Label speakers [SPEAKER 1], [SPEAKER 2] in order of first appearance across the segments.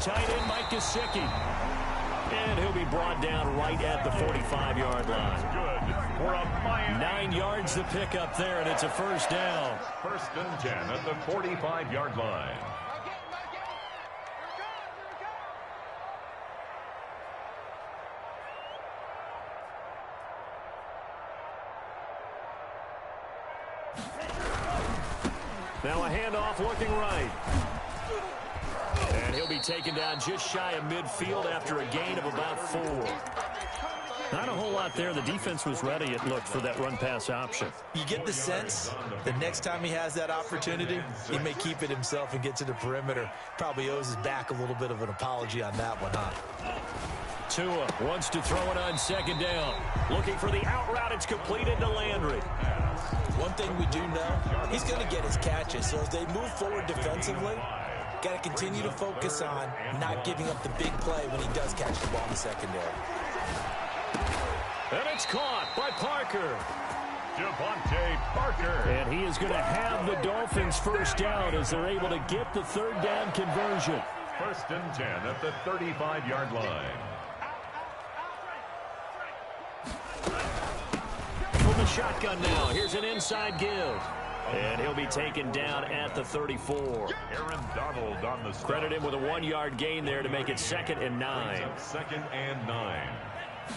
[SPEAKER 1] Tight end Mike Gesicki. And he'll be brought down right at the 45-yard line.
[SPEAKER 2] Good for a Miami.
[SPEAKER 1] 9 yards to pick up there, and it's a first down.
[SPEAKER 2] 1st and 10 at the 45-yard line.
[SPEAKER 1] Now a handoff looking right. And he'll be taken down just shy of midfield after a gain of about 4. Not a whole lot there. The defense was ready, it looked, for that run-pass option.
[SPEAKER 3] You get the sense the next time he has that opportunity, he may keep it himself and get to the perimeter. Probably owes his back a little bit of an apology on that one, huh?
[SPEAKER 1] Tua wants to throw it on 2nd down. Looking for the out route. It's completed to Landry.
[SPEAKER 3] One thing we do know, he's going to get his catches. So as they move forward defensively, got to continue to focus on not giving up the big play when he does catch the ball in the secondary.
[SPEAKER 1] And it's caught by Parker.
[SPEAKER 2] Devontae Parker.
[SPEAKER 1] And he is going to have the Dolphins first down as they're able to get the 3rd down conversion.
[SPEAKER 2] 1st and 10 at the 35-yard line.
[SPEAKER 1] From the shotgun now, here's an inside give. And he'll be taken down at the 34.
[SPEAKER 2] Aaron Donald on the stop.
[SPEAKER 1] Credit him with a 1-yard gain there to make it 2nd and 9.
[SPEAKER 2] 2nd and 9.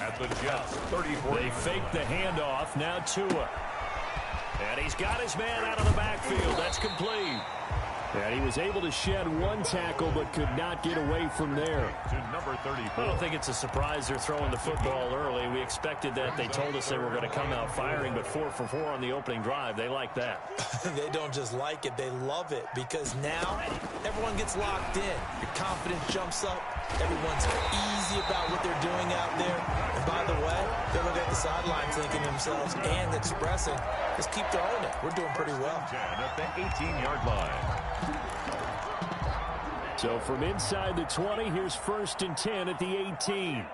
[SPEAKER 2] At the Jets, 34.
[SPEAKER 1] They fake the handoff. Now Tua. And he's got his man out of the backfield. That's complete. And he was able to shed 1 tackle but could not get away from there.
[SPEAKER 2] To number 34.
[SPEAKER 1] I don't think it's a surprise they're throwing the football early. We expected that. They told us they were going to come out firing, but 4 for 4 on the opening drive. They like that.
[SPEAKER 3] They don't just like it, they love it, because now everyone gets locked in. Your confidence jumps up. Everyone's easy about what they're doing out there. And by the way, they look at the sideline thinking to themselves and expressing, just keep throwing it. We're doing pretty well.
[SPEAKER 2] 10 at the 18-yard line.
[SPEAKER 1] So from inside the 20, here's 1st and 10 at the 18.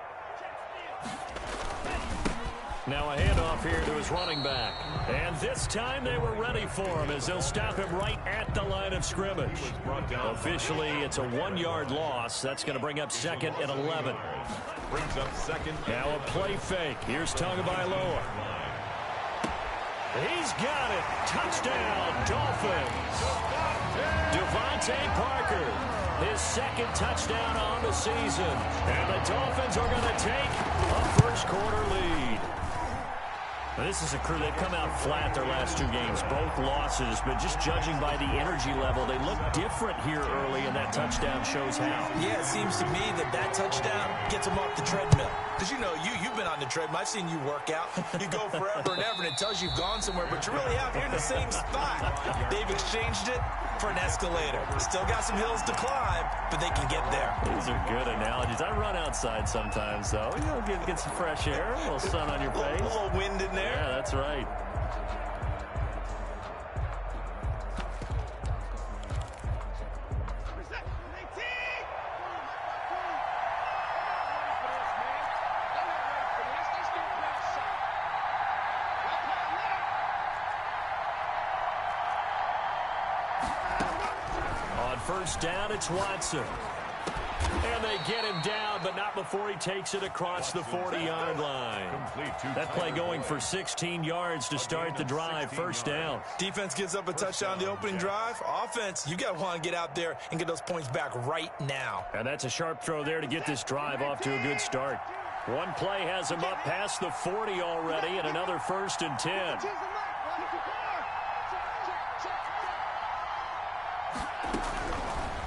[SPEAKER 1] Now a handoff here to his running back. And this time they were ready for him as they'll stop him right at the line of scrimmage. Officially, it's a 1-yard loss. That's going to bring up 2nd and 11.
[SPEAKER 2] Brings up 2nd.
[SPEAKER 1] Now a play fake. Here's Tagovailoa. He's got it. Touchdown, Dolphins. Devontae Parker. His 2nd touchdown on the season. And the Dolphins are going to take a first-quarter lead. Now, this is a crew. They've come out flat their last 2 games, both losses. But just judging by the energy level, they look different here early, and that touchdown shows how.
[SPEAKER 3] Yeah, it seems to me that touchdown gets them off the treadmill. Because, you know, you've been on the treadmill. I've seen you work out. You go forever and ever, and it tells you you've gone somewhere, but you really have. You're in the same spot. They've exchanged it for an escalator. Still got some hills to climb, but they can get there.
[SPEAKER 1] These are good analogies. I run outside sometimes, though. You know, get some fresh air, a little sun on your face.
[SPEAKER 3] A little wind in there.
[SPEAKER 1] Yeah, that's right. First down, it's Watson. And they get him down, but not before he takes it across the 40-yard line. That play going for 16 yards to start the drive. First down.
[SPEAKER 3] Defense gives up a touchdown the opening drive. Offense, you got to want to get out there and get those points back right now.
[SPEAKER 1] And that's a sharp throw there to get this drive off to a good start. One play has him up past the 40 already, and another 1st and 10.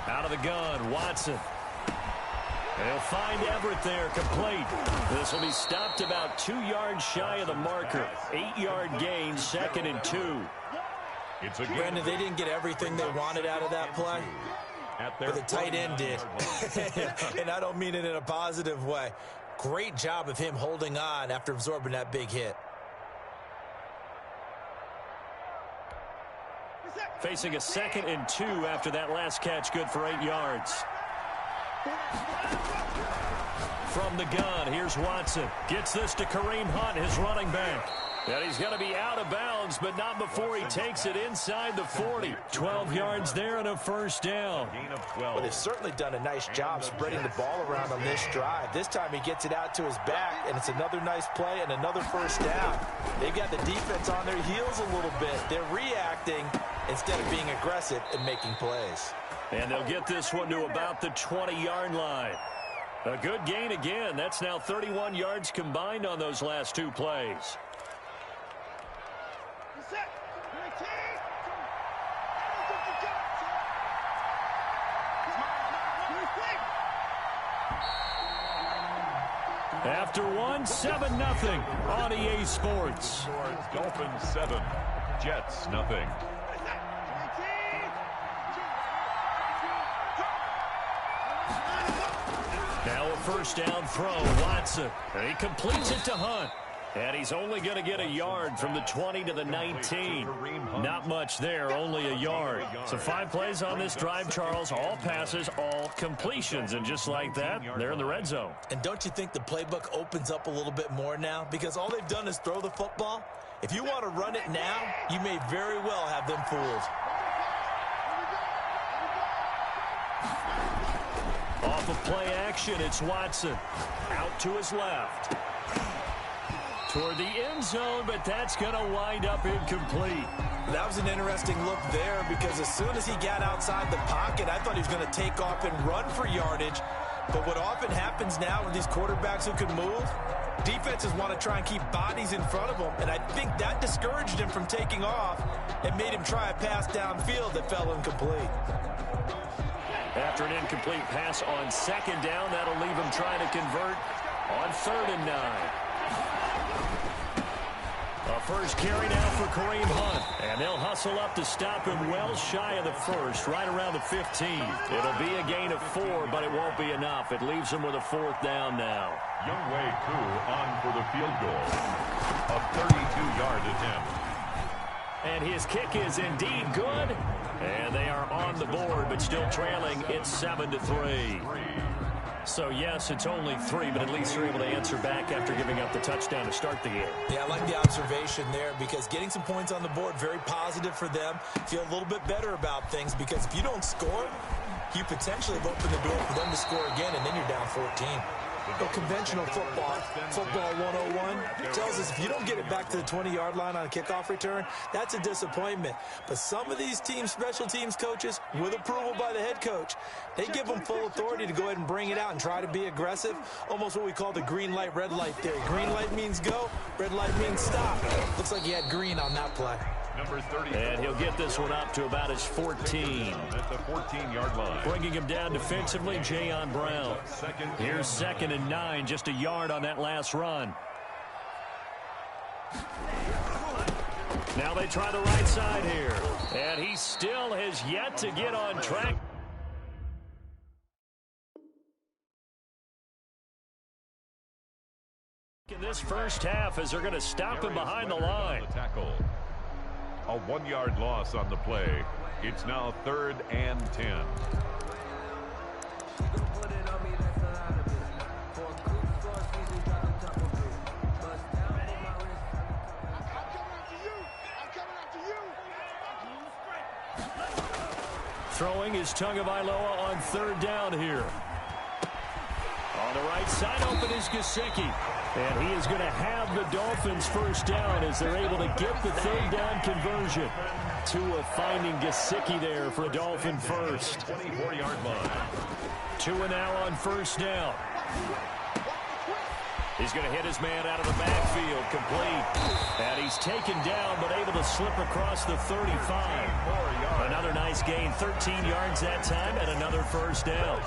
[SPEAKER 1] Out of the gun, Watson. They'll find Everett there, complete. This will be stopped about 2 yards shy of the marker. 8-yard gain, 2nd and 2.
[SPEAKER 3] Brandon, they didn't get everything they wanted out of that play, but the tight end did. And I don't mean it in a positive way. Great job of him holding on after absorbing that big hit.
[SPEAKER 1] Facing a 2nd and 2 after that last catch, good for 8 yards. From the gun, here's Watson. Gets this to Kareem Hunt, his running back. And he's going to be out of bounds, but not before he takes it inside the 40. 12 yards there and a first down.
[SPEAKER 2] Gain of 12.
[SPEAKER 3] Well, they've certainly done a nice job spreading the ball around on this drive. This time he gets it out to his back, and it's another nice play and another first down. They've got the defense on their heels a little bit. They're reacting instead of being aggressive and making plays.
[SPEAKER 1] And they'll get this one to about the 20-yard line. A good gain again. That's now 31 yards combined on those last two plays. After one, 7-0 on EA Sports.
[SPEAKER 2] Dolphins 7, Jets nothing.
[SPEAKER 1] Now a first down throw, Watson. And he completes it to Hunt. And he's only going to get a yard from the 20 to the 19. Not much there, only a yard. So 5 plays on this drive, Charles. All passes, all completions. And just like that, they're in the red zone.
[SPEAKER 3] And don't you think the playbook opens up a little bit more now? Because all they've done is throw the football. If you want to run it now, you may very well have them fooled.
[SPEAKER 1] Off of play action, it's Watson. Out to his left. Toward the end zone, but that's going to wind up incomplete.
[SPEAKER 3] That was an interesting look there because as soon as he got outside the pocket, I thought he was going to take off and run for yardage. But what often happens now with these quarterbacks who can move, defenses want to try and keep bodies in front of them, and I think that discouraged him from taking off and made him try a pass downfield that fell incomplete.
[SPEAKER 1] After an incomplete pass on second down, that'll leave him trying to convert on 3rd and 9. A first carry now for Kareem Hunt. And they'll hustle up to stop him well shy of the first, right around the 15. It'll be a gain of 4, but it won't be enough. It leaves him with a 4th down now.
[SPEAKER 2] Younghoe Koo on for the field goal. A 32-yard attempt.
[SPEAKER 1] And his kick is indeed good. And they are on the board, but still trailing. It's 7-3. So, yes, it's only 3, but at least they're able to answer back after giving up the touchdown to start the game.
[SPEAKER 3] Yeah, I like the observation there because getting some points on the board, very positive for them. Feel a little bit better about things because if you don't score, you potentially have opened the door for them to score again, and then you're down 14. But conventional football 101, tells us if you don't get it back to the 20-yard line on a kickoff return, that's a disappointment. But some of these teams, special teams coaches, with approval by the head coach, they give them full authority to go ahead and bring it out and try to be aggressive, almost what we call the green light, red light theory. Green light means go, red light means stop. Looks like he had green on that play.
[SPEAKER 2] Number 30.
[SPEAKER 1] And he'll get this one up to about his 14.
[SPEAKER 2] At the 14-yard line.
[SPEAKER 1] Bringing him down defensively, Jayon Brown. Here's 2nd and 9, just a yard on that last run. Now they try the right side here. And he still has yet to get on track. In this first half as they're going to stop him behind the line.
[SPEAKER 2] A 1-yard loss on the play. It's now 3rd and 10.
[SPEAKER 1] Throwing is Tagovailoa on 3rd down here. On the right side, open is Gesicki. And he is going to have the Dolphins first down as they're able to get the 3rd down conversion. Tua finding Gesicki there for a Dolphin first.
[SPEAKER 2] 24-yard line.
[SPEAKER 1] Tua now on first down. He's going to hit his man out of the backfield, complete. And he's taken down, but able to slip across the 35. Another nice gain, 13 yards that time, and another first down.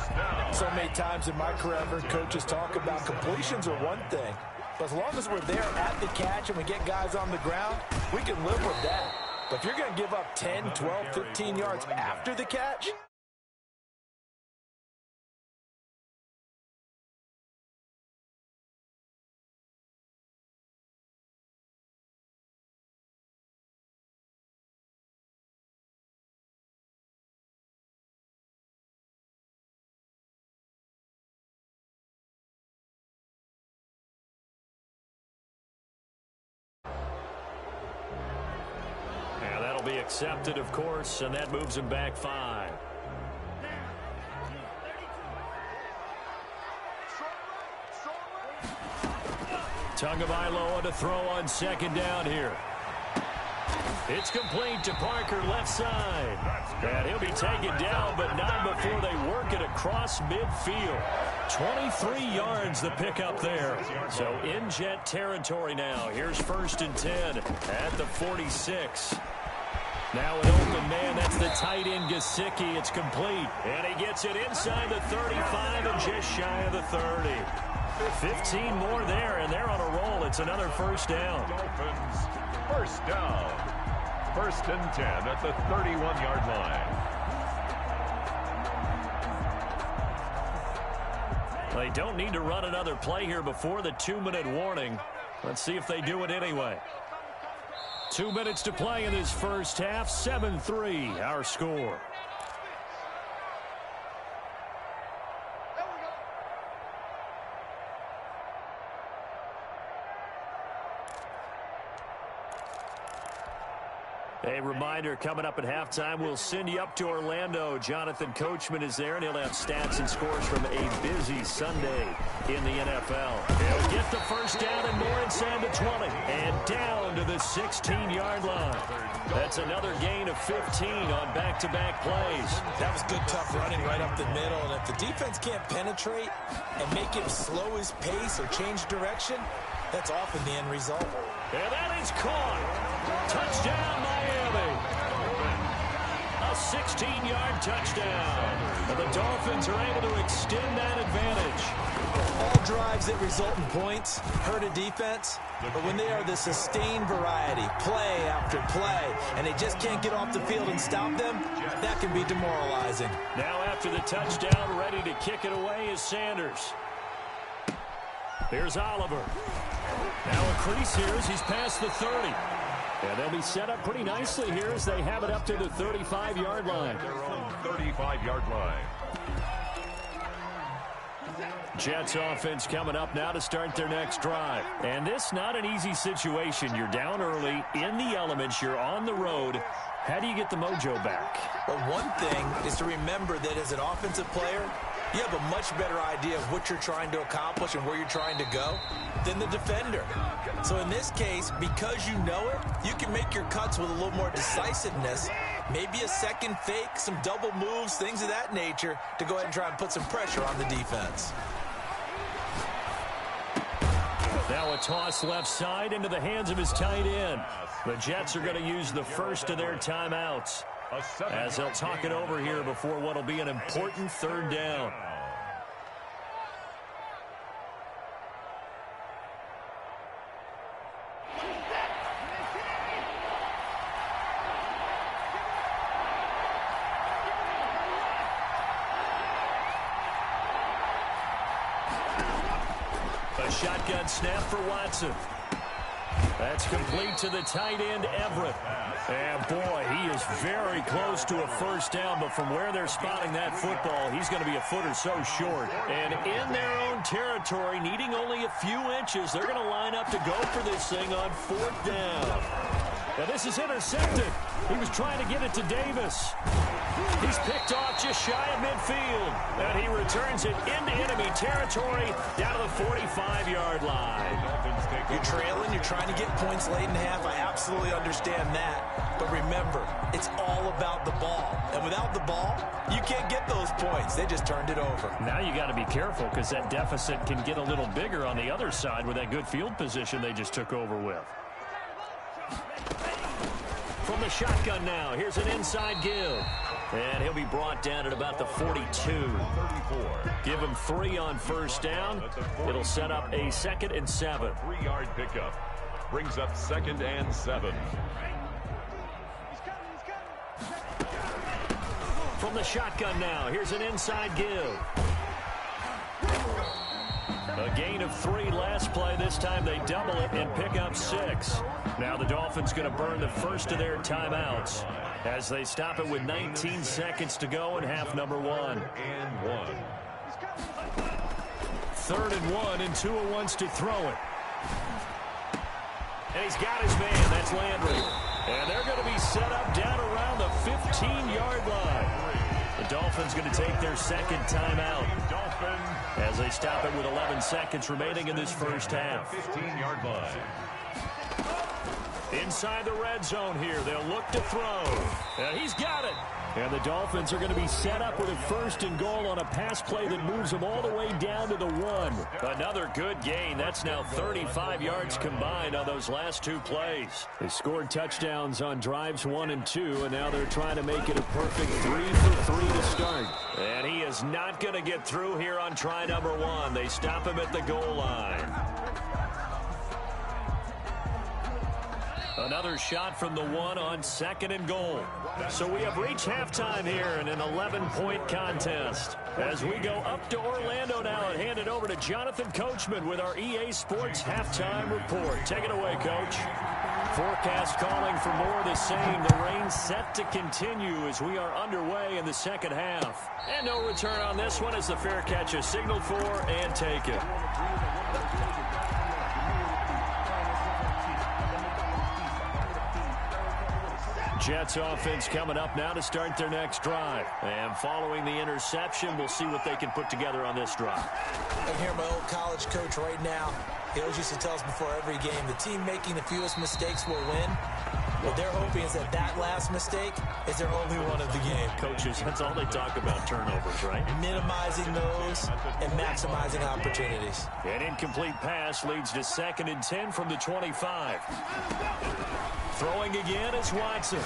[SPEAKER 3] So many times in my career, I've heard coaches talk about completions are one thing. But as long as we're there at the catch and we get guys on the ground, we can live with that. But if you're going to give up 10, 12, 15 yards after the catch,
[SPEAKER 1] be accepted, of course, and that moves him back 5. Tagovailoa to throw on second down here. It's complete to Parker, left side. And he'll be taken down, but not before they work it across midfield. 23 yards the pickup there. So in Jet territory now. Here's 1st and 10 at the 46. Now an open man. That's the tight end, Gesicki. It's complete. And he gets it inside the 35 and just shy of the 30. 15 more there, and they're on a roll. It's another first down.
[SPEAKER 2] Dolphins, first down. 1st and 10 at the 31-yard line.
[SPEAKER 1] They don't need to run another play here before the 2-minute warning. Let's see if they do it anyway. 2 minutes to play in this first half. 7-3, our score. A reminder, coming up at halftime, we'll send you up to Orlando. Jonathan Coachman is there, and he'll have stats and scores from a busy Sunday in the NFL. He'll get the first down and more inside the 20. And down to the 16-yard line. That's another gain of 15 on back-to-back plays.
[SPEAKER 3] That was good, tough running right up the middle. And if the defense can't penetrate and make him slow his pace or change direction, that's often the end result.
[SPEAKER 1] And that is caught. Touchdown, Miami. A 16-yard touchdown. And the Dolphins are able to extend that advantage.
[SPEAKER 3] All drives that result in points hurt a defense, but when they are the sustained variety, play after play, and they just can't get off the field and stop them, that can be demoralizing.
[SPEAKER 1] Now after the touchdown, ready to kick it away is Sanders. Here's Oliver. Now a crease here as he's past the 30. And they'll be set up pretty nicely here as they have it up to the 35-yard line.
[SPEAKER 2] Their own 35-yard line.
[SPEAKER 1] Jets offense coming up now to start their next drive. And this not an easy situation. You're down early, in the elements, you're on the road. How do you get the mojo back?
[SPEAKER 3] Well, one thing is to remember that as an offensive player, you have a much better idea of what you're trying to accomplish and where you're trying to go than the defender. So in this case, because you know it, you can make your cuts with a little more decisiveness, maybe a second fake, some double moves, things of that nature, to go ahead and try and put some pressure on the defense.
[SPEAKER 1] Now a toss left side into the hands of his tight end. The Jets are going to use the first of their timeouts as they'll talk it over here before what will be an important third down. A shotgun snap for Watson. That's complete to the tight end, Everett. And boy, he is very close to a first down, but from where they're spotting that football, he's going to be a foot or so short. And in their own territory, needing only a few inches, they're going to line up to go for this thing on 4th down. Now this is intercepted. He was trying to get it to Davis. He's picked off just shy of midfield. And he returns it into enemy territory down to the 45-yard line.
[SPEAKER 3] You're trailing, you're trying to get points late in half. I absolutely understand that. But remember, it's all about the ball. And without the ball, you can't get those points. They just turned it over.
[SPEAKER 1] Now you got to be careful because that deficit can get a little bigger on the other side with that good field position they just took over with. From the shotgun now, here's an inside give. And he'll be brought down at about the 42. Give him 3 on first down. It'll set up a 2nd and 7.
[SPEAKER 2] 3-yard pickup. Brings up 2nd and 7.
[SPEAKER 1] From the shotgun now, here's an inside give. A gain of 3 last play. This time they double it and pick up 6. Now the Dolphins going to burn the first of their timeouts as they stop it with 19 seconds to go in half number 1.
[SPEAKER 2] And 1.
[SPEAKER 1] 3rd and 1, and Tua wants to throw it. And he's got his man. That's Landry. And they're going to be set up down around the 15-yard line. The Dolphins going to take their second timeout as they stop it with 11 seconds remaining in this first half.
[SPEAKER 2] 15-yard line.
[SPEAKER 1] Inside the red zone here, they'll look to throw. And he's got it. And the Dolphins are going to be set up with a first and goal on a pass play that moves them all the way down to the 1. Another good gain. That's now 35 yards combined on those last two plays. They scored touchdowns on drives 1 and 2, and now they're trying to make it a perfect 3 for 3 to start. And he is not going to get through here on try number 1. They stop him at the goal line. Another shot from the 1 on 2nd and goal. So we have reached halftime here in an 11-point contest. As we go up to Orlando now and hand it over to Jonathan Coachman with our EA Sports Halftime Report. Take it away, Coach. Forecast calling for more of the same. The rain set to continue as we are underway in the second half. And no return on this one as the fair catch is signaled for and taken. Jets offense coming up now to start their next drive. And following the interception, we'll see what they can put together on this drive.
[SPEAKER 3] I hear my old college coach right now. He always used to tell us before every game, the team making the fewest mistakes will win. What they're hoping is that that last mistake is their only one of the game.
[SPEAKER 1] Coaches, that's all they talk about, turnovers, right?
[SPEAKER 3] Minimizing those and maximizing opportunities.
[SPEAKER 1] An incomplete pass leads to 2nd and 10 from the 25. Throwing again is Watson.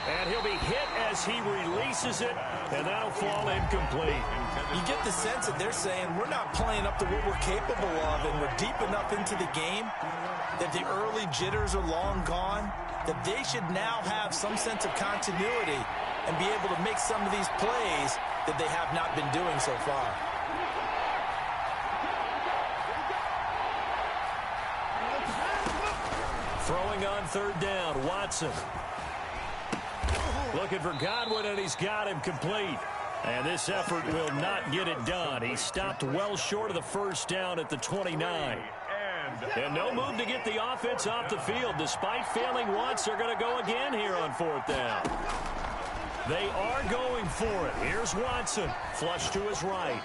[SPEAKER 1] And he'll be hit as he releases it, and that'll fall incomplete.
[SPEAKER 3] You get the sense that they're saying we're not playing up to what we're capable of, and we're deep enough into the game that the early jitters are long gone, that they should now have some sense of continuity and be able to make some of these plays that they have not been doing so far.
[SPEAKER 1] Throwing on 3rd down, Watson. Looking for Godwin, and he's got him complete. And this effort will not get it done. He stopped well short of the first down at the 29. And no move to get the offense off the field. Despite failing once, they're going to go again here on 4th down. They are going for it. Here's Watson. Flush to his right.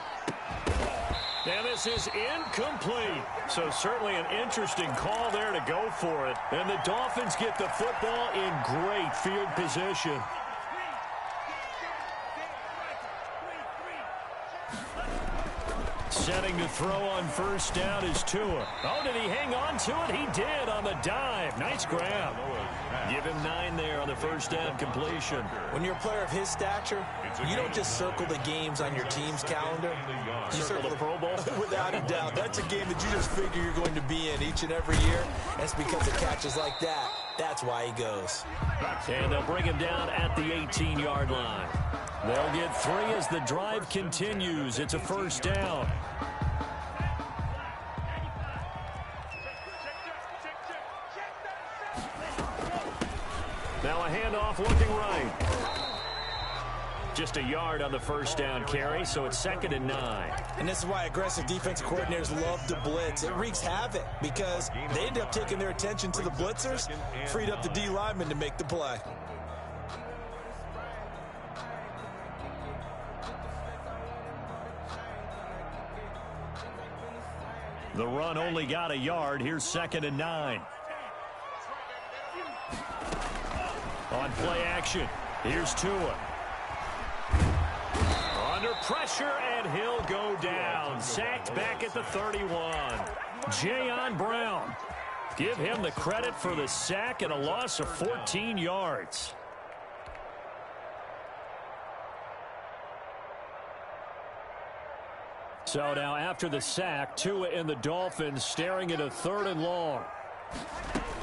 [SPEAKER 1] And this is incomplete. So certainly an interesting call there to go for it. And the Dolphins get the football in great field position. Setting to throw on 1st down is Tua. Oh, did he hang on to it? He did on the dive. Nice grab. Give him 9 there on the 1st down completion.
[SPEAKER 3] When you're a player of his stature, you don't just circle the games on your team's calendar.
[SPEAKER 1] You circle the Pro Bowl?
[SPEAKER 3] Without a doubt. That's a game that you just figure you're going to be in each and every year. And it's because of catches like that. That's why he goes.
[SPEAKER 1] And they'll bring him down at the 18-yard line. They'll get 3 as the drive continues. It's a 1st down. Now a handoff looking right. Just a yard on the 1st down carry, so it's 2nd and 9.
[SPEAKER 3] And this is why aggressive defensive coordinators love to blitz. It wreaks havoc because they end up taking their attention to the blitzers, freed up the D lineman to make the play.
[SPEAKER 1] The run only got a yard. Here's 2nd and 9. On play action, here's Tua. Under pressure, and he'll go down. Sacked back at the 31. Jayon Brown. Give him the credit for the sack and a loss of 14 yards. So now after the sack, Tua and the Dolphins staring at a 3rd and long.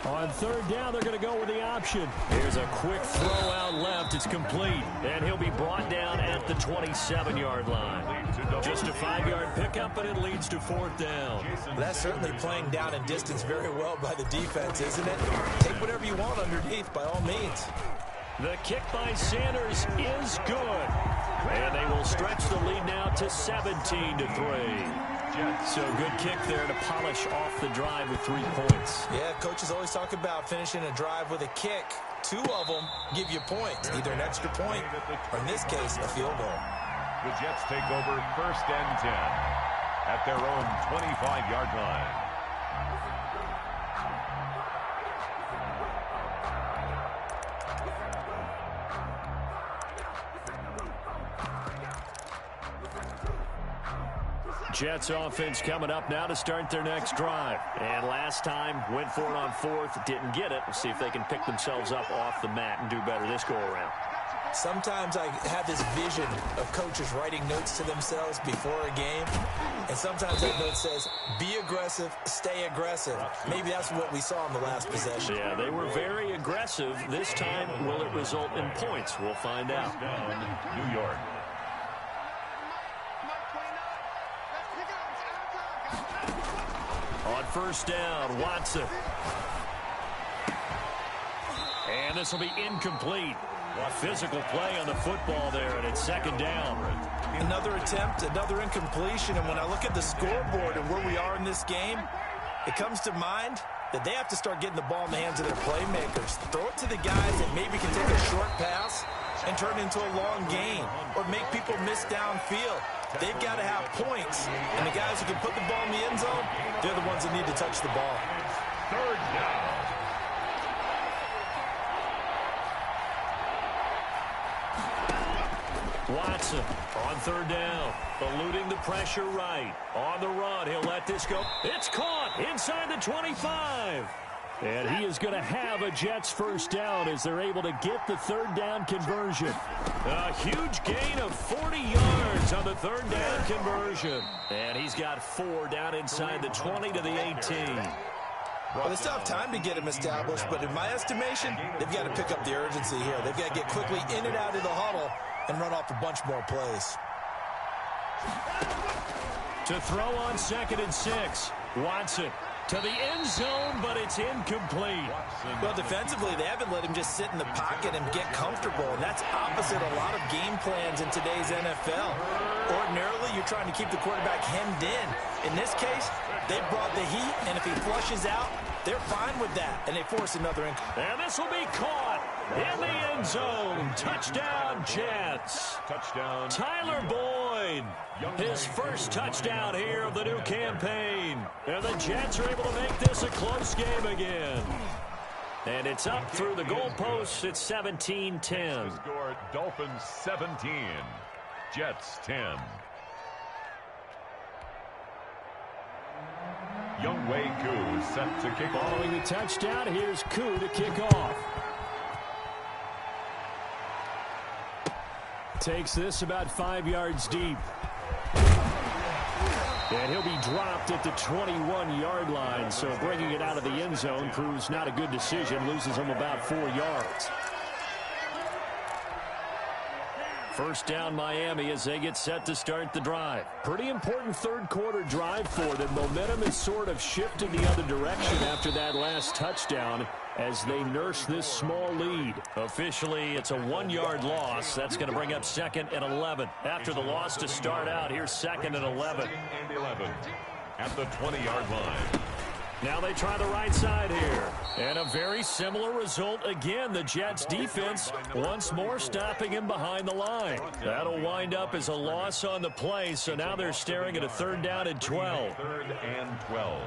[SPEAKER 1] On 3rd down, they're going to go with the option. Here's a quick throw out left. It's complete. And he'll be brought down at the 27-yard line. Just a 5-yard pickup, and it leads to 4th down.
[SPEAKER 3] That's certainly playing down in distance very well by the defense, isn't it? Take whatever you want underneath, by all means.
[SPEAKER 1] The kick by Sanders is good. And they will stretch the lead now to 17-3.
[SPEAKER 2] Jets.
[SPEAKER 1] So good kick there to polish off the drive with 3 points.
[SPEAKER 3] Yeah, coaches always talk about finishing a drive with a kick. 2 of them give you points, either an extra point or, in this case, a field goal.
[SPEAKER 2] The Jets take over 1st and 10 at their own 25-yard line.
[SPEAKER 1] Jets offense coming up now to start their next drive. And last time, went for it on 4th, didn't get it. We'll see if they can pick themselves up off the mat and do better this go-around.
[SPEAKER 3] Sometimes I have this vision of coaches writing notes to themselves before a game, and sometimes that note says, be aggressive, stay aggressive. Maybe that's what we saw in the last possession.
[SPEAKER 1] Yeah, they were very aggressive. This time, will it result in points? We'll find out.
[SPEAKER 2] Down, New York.
[SPEAKER 1] On 1st down, Watson. And this will be incomplete. A physical play on the football there, and it's 2nd down.
[SPEAKER 3] Another attempt, another incompletion, and when I look at the scoreboard and where we are in this game, it comes to mind that they have to start getting the ball in the hands of their playmakers. Throw it to the guys that maybe can take a short pass and turn it into a long gain or make people miss downfield. They've got to have points, and the guys who can put the ball in the end zone, they're the ones that need to touch the ball.
[SPEAKER 2] 3rd down.
[SPEAKER 1] Watson on 3rd down, eluding the pressure right. On the run, he'll let this go. It's caught inside the 25. And he is going to have a Jets 1st down as they're able to get the 3rd down conversion. A huge gain of 40 yards on the 3rd down conversion. And he's got 4 down inside the 20 to the 18.
[SPEAKER 3] Well, they still have time to get him established, but in my estimation, they've got to pick up the urgency here. They've got to get quickly in and out of the huddle and run off a bunch more plays.
[SPEAKER 1] To throw on 2nd and 6, Watson to the end zone, but it's incomplete.
[SPEAKER 3] Well, defensively, they haven't let him just sit in the pocket and get comfortable, and that's opposite a lot of game plans in today's NFL. Ordinarily, you're trying to keep the quarterback hemmed in. In this case, they brought the heat, and if he flushes out, they're fine with that, and they force another incomplete.
[SPEAKER 1] And this will be caught in the end zone. Touchdown, Jets.
[SPEAKER 2] Touchdown.
[SPEAKER 1] Tyler Boyd, his 1st touchdown here of the new campaign. And the Jets are able to make this a close game again. And it's up through the goalposts. It's 17-10.
[SPEAKER 2] The score, Dolphins 17, Jets 10. Younghoe Koo set to kick off.
[SPEAKER 1] Following the touchdown, here's Koo to kick off. Takes this about 5 yards deep. And he'll be dropped at the 21-yard line, so bringing it out of the end zone proves not a good decision. Loses him about 4 yards. 1st down Miami as they get set to start the drive. Pretty important 3rd quarter drive for them. Momentum is sort of shifting the other direction after that last touchdown as they nurse this small lead. Officially, it's a 1-yard loss. That's going to bring up 2nd and 11. After the loss to start out, here's 2nd and 11.
[SPEAKER 2] 2nd and 11 at the 20-yard line.
[SPEAKER 1] Now they try the right side here. And a very similar result again. The Jets defense once more stopping him behind the line. That'll wind up as a loss on the play. So now they're staring at a 3rd down and 12.
[SPEAKER 2] 3rd and 12.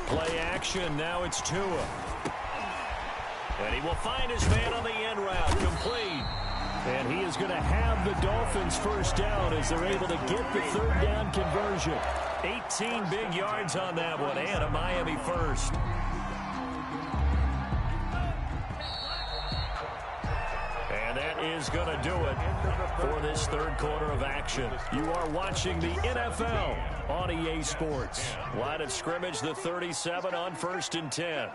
[SPEAKER 1] Play action. Now it's Tua. And he will find his man on the end route. Complete. And he is going to have the Dolphins 1st down as they're able to get the 3rd down conversion. 18 big yards on that one and a Miami 1st. And that is going to do it for this 3rd quarter of action. You are watching the NFL on EA Sports. Line of scrimmage, the 37 on 1st and 10.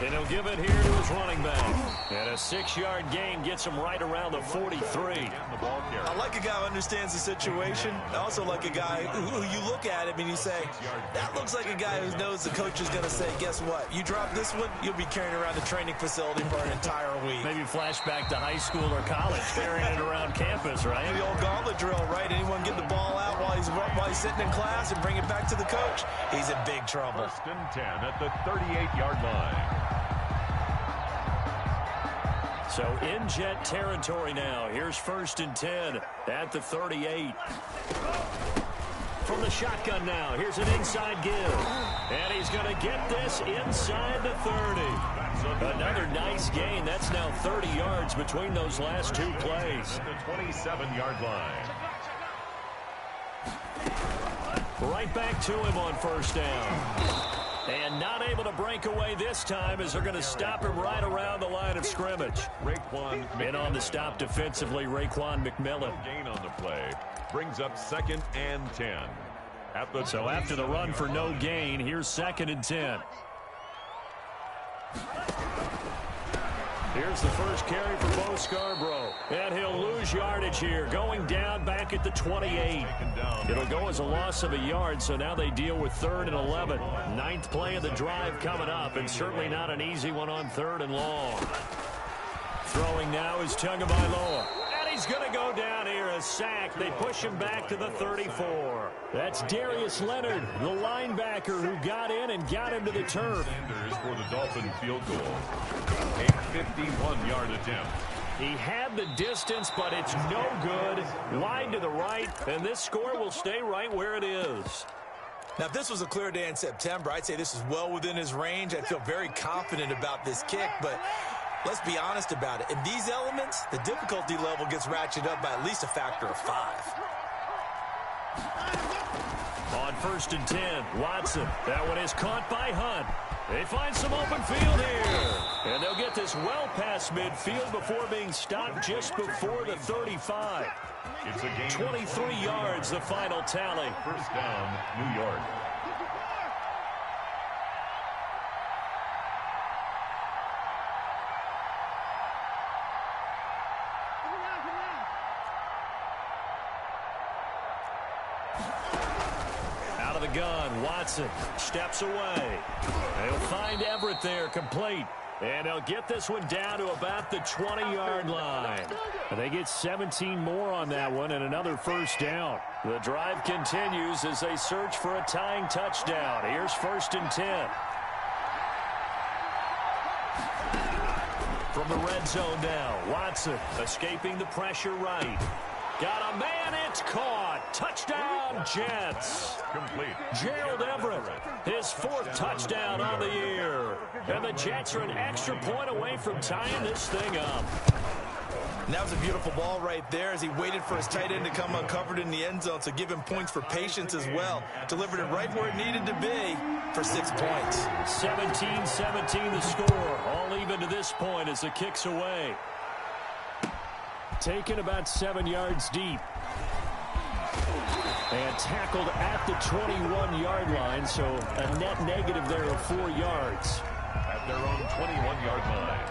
[SPEAKER 1] And he'll give it here to his running back. And a 6-yard gain gets him right around the 43.
[SPEAKER 3] I like a guy who understands the situation. I also like a guy who you look at him and you say, that looks like a guy who knows the coach is going to say, guess what? You drop this one, you'll be carrying around the training facility for an entire week.
[SPEAKER 1] Maybe flashback to high school or college, carrying it around campus, right?
[SPEAKER 3] The old gauntlet drill, right? Anyone get the ball out while he's sitting in class and bring it back to the coach? He's in big trouble.
[SPEAKER 2] 1st and 10 at the 38-yard line.
[SPEAKER 1] So in Jet territory now. Here's 1st and 10 at the 38. From the shotgun now. Here's an inside give. And he's going to get this inside the 30. Another nice gain. That's now 30 yards between those last two plays.
[SPEAKER 2] At the 27-yard line.
[SPEAKER 1] Right back to him on 1st down. And not able to break away this time as they're going to stop him right around the line of scrimmage. And on the stop defensively, Raekwon McMillan.
[SPEAKER 2] Gain on the play brings up 2nd and 10.
[SPEAKER 1] So after the run for no gain, here's 2nd and 10. Here's the first carry for Bo Scarborough. And he'll lose yardage here, going down back at the 28. It'll go as a loss of a yard, so now they deal with 3rd and 11. 9th play of the drive coming up, and certainly not an easy one on 3rd and long. Throwing now is Tagovailoa. And he's going to go down here, a sack. They push him back to the 34. That's Darius Leonard, the linebacker who got in and got him to the turf.
[SPEAKER 2] Sanders for the Dolphin field goal. A 51-yard attempt.
[SPEAKER 1] He had the distance, but it's no good. Wide to the right, and this score will stay right where it is.
[SPEAKER 3] Now, if this was a clear day in September, I'd say this is well within his range. I feel very confident about this kick, but let's be honest about it. In these elements, the difficulty level gets ratcheted up by at least a factor of 5.
[SPEAKER 1] On 1st and 10, Watson. That one is caught by Hunt. They find some open field here. And they'll get this well past midfield before being stopped just before the 35.
[SPEAKER 2] It's a gain
[SPEAKER 1] 23 yards, the final tally.
[SPEAKER 2] 1st down, New York.
[SPEAKER 1] Out of the gun, Watson steps away. They'll find Everett there, complete. And they'll get this one down to about the 20-yard line. They get 17 more on that one and another 1st down. The drive continues as they search for a tying touchdown. Here's 1st and 10. From the red zone now, Watson escaping the pressure right. Got a man, it's caught. Touchdown, Jets.
[SPEAKER 2] Complete.
[SPEAKER 1] Gerald Everett, his 4th touchdown on the year. And the Jets are an extra point away from tying this thing up.
[SPEAKER 3] And that was a beautiful ball right there as he waited for his tight end to come uncovered in the end zone, so give him points for patience as well. Delivered it right where it needed to be for 6 points.
[SPEAKER 1] 17-17 the score. All even to this point as the kick's away. Taken about 7 yards deep. And tackled at the 21-yard line, so a net negative there of 4 yards.
[SPEAKER 2] At their own 21-yard line.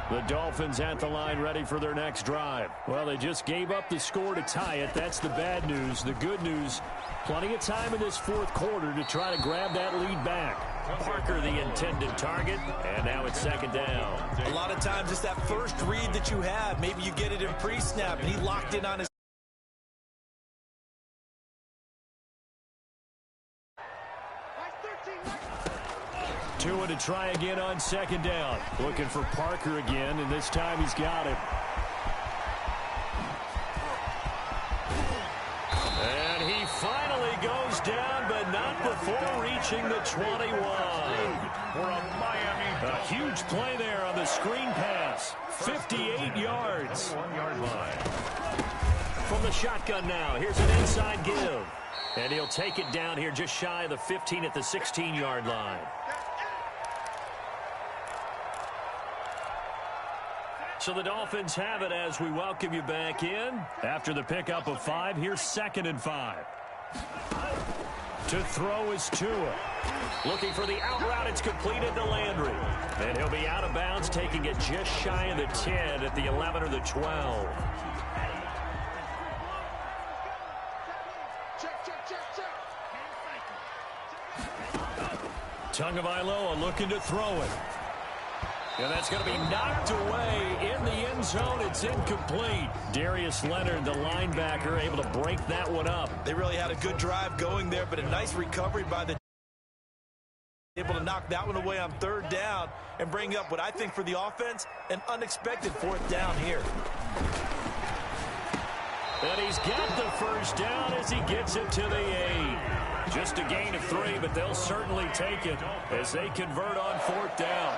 [SPEAKER 1] The Dolphins at the line ready for their next drive. Well, they just gave up the score to tie it. That's the bad news. The good news, plenty of time in this 4th quarter to try to grab that lead back. Parker the intended target, and now it's 2nd down.
[SPEAKER 3] A lot of times it's that first read that you have. Maybe you get it in pre-snap, and he locked in on his.
[SPEAKER 1] Tua to try again on 2nd down. Looking for Parker again, and this time he's got him. And he finally goes down, but not before reaching the 21.
[SPEAKER 2] For a Miami.
[SPEAKER 1] A huge play there on the screen pass. 58 yards.
[SPEAKER 2] 1-yard line.
[SPEAKER 1] From the shotgun now, here's an inside give. And he'll take it down here just shy of the 15 at the 16-yard line. So the Dolphins have it as we welcome you back in. After the pickup of 5, here's 2nd and 5. To throw is Tua. Looking for the out route. It's completed to Landry. And he'll be out of bounds, taking it just shy of the 10 at the 11 or the 12. Tagovailoa looking to throw it. And that's going to be knocked away in the end zone. It's incomplete. Darius Leonard, the linebacker, able to break that one up.
[SPEAKER 3] They really had a good drive going there, but a nice recovery by the able to knock that one away on third down and bring up what I think for the offense, an unexpected fourth down here.
[SPEAKER 1] And he's got the first down as he gets it to the 8. Just a gain of 3, but they'll certainly take it as they convert on fourth down.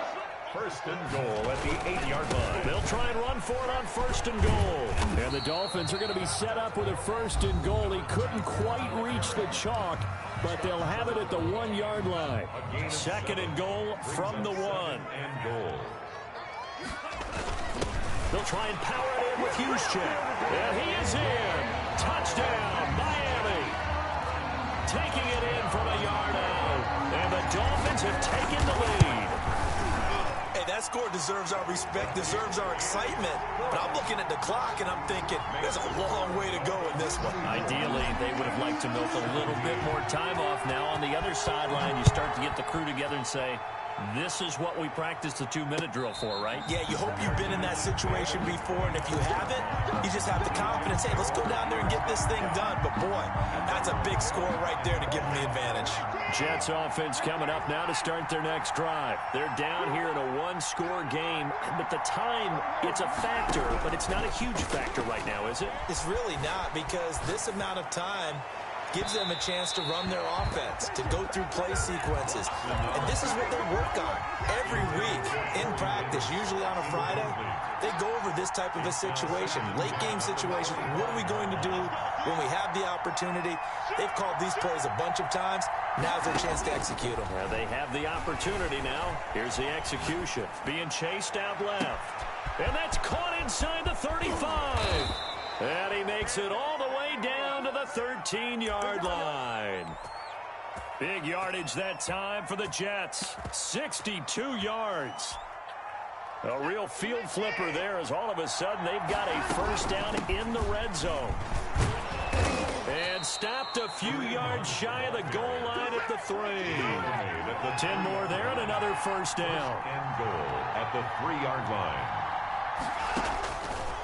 [SPEAKER 2] First and goal at the 8-yard line.
[SPEAKER 1] They'll try and run for it on first and goal. And the Dolphins are going to be set up with a first and goal. He couldn't quite reach the chalk, but they'll have it at the 1-yard line. Second and goal from the 1.
[SPEAKER 2] And goal.
[SPEAKER 1] They'll try and power it in with Juszczyk. And he is in. Touchdown, Miami. Taking it in from a yard out. And the Dolphins have taken the lead.
[SPEAKER 3] Hey, that score deserves our respect, deserves our excitement. But I'm looking at the clock, and I'm thinking, there's a long way to go in this one.
[SPEAKER 1] Ideally, they would have liked to milk a little bit more time off. Now, on the other sideline, you start to get the crew together and say, this is what we practiced the 2-minute drill for, right?
[SPEAKER 3] Yeah, you hope you've been in that situation before, and if you haven't, you just have the confidence, hey, let's go down there and get this thing done. But, boy, that's a big score right there to give them the advantage.
[SPEAKER 1] Jets offense coming up now to start their next drive. They're down here in a 1-score game, but the time, it's a factor, but it's not a huge factor right now, is it?
[SPEAKER 3] It's really not, because this amount of time gives them a chance to run their offense, to go through play sequences. And this is what they work on every week in practice, usually on a Friday. They go over this type of a situation, late game situation. What are we going to do when we have the opportunity? They've called these plays a bunch of times. Now's their chance to execute them.
[SPEAKER 1] Well, they have the opportunity now. Here's the execution. Being chased out left. And that's caught inside the 35. And he makes it all the way down to the 13-yard line. Big yardage that time for the Jets. 62 yards. A real field flipper there as all of a sudden they've got a first down in the red zone. And stopped a few yards shy of the goal line at the 3. 10 more there and another first down.
[SPEAKER 2] And goal at the 3-yard line.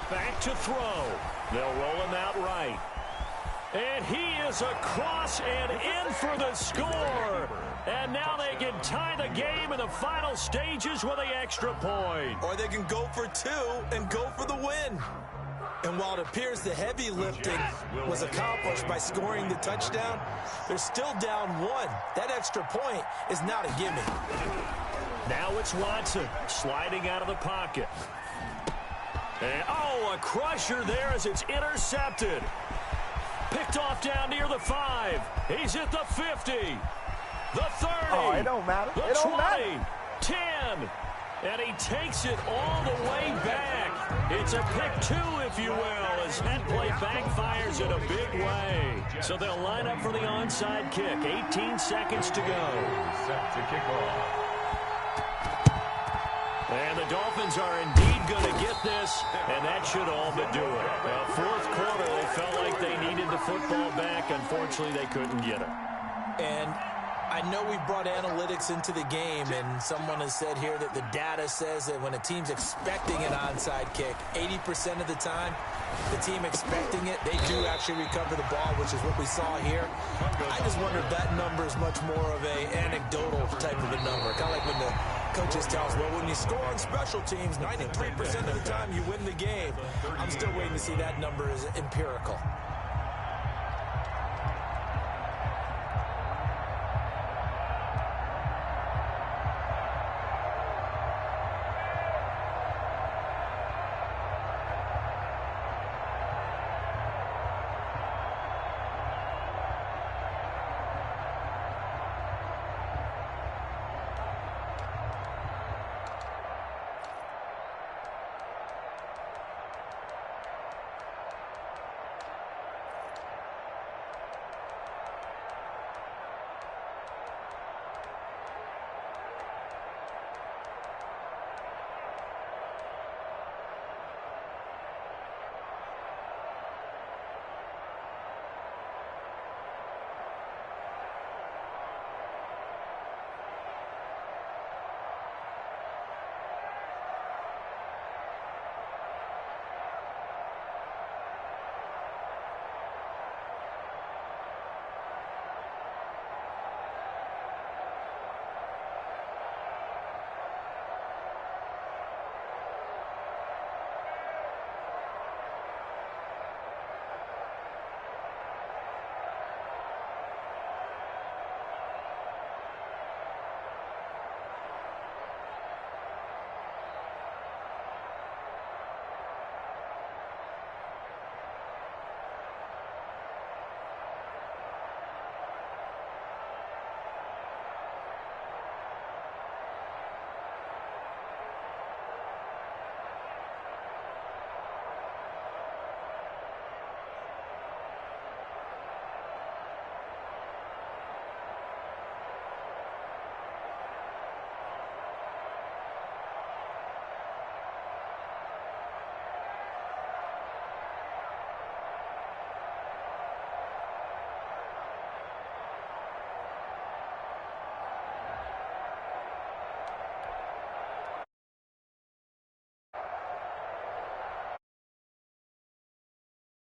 [SPEAKER 1] Back to throw. They'll roll him out right. And he is across and in for the score. And now they can tie the game in the final stages with the extra point.
[SPEAKER 3] Or they can go for 2 and go for the win. And while it appears the heavy lifting was accomplished by scoring the touchdown, they're still down 1. That extra point is not a gimme.
[SPEAKER 1] Now it's Watson sliding out of the pocket. And, a crusher there as it's intercepted. Picked off down near the 5. He's at the 50. The 30.
[SPEAKER 4] Oh, it don't matter.
[SPEAKER 1] The
[SPEAKER 4] It don't
[SPEAKER 1] 20.
[SPEAKER 4] matter.
[SPEAKER 1] 10. And he takes it all the way back. It's a pick 2, if you will, as that play backfires in a big way. So they'll line up for the onside kick. 18 seconds to go.
[SPEAKER 2] Set to kick off.
[SPEAKER 1] And the Dolphins are indeed going to get this, and that should all but do it. Fourth quarter, they felt like they needed the football back. Unfortunately, they couldn't get it.
[SPEAKER 3] And I know we've brought analytics into the game, and someone has said here that the data says that when a team's expecting an onside kick, 80% of the time, the team expecting it, they do actually recover the ball, which is what we saw here. I just wonder if that number is much more of a anecdotal type of a number. Kind of like when the coaches tell us, well, when you score on special teams, 93% of the time you win the game. I'm still waiting to see that number as empirical.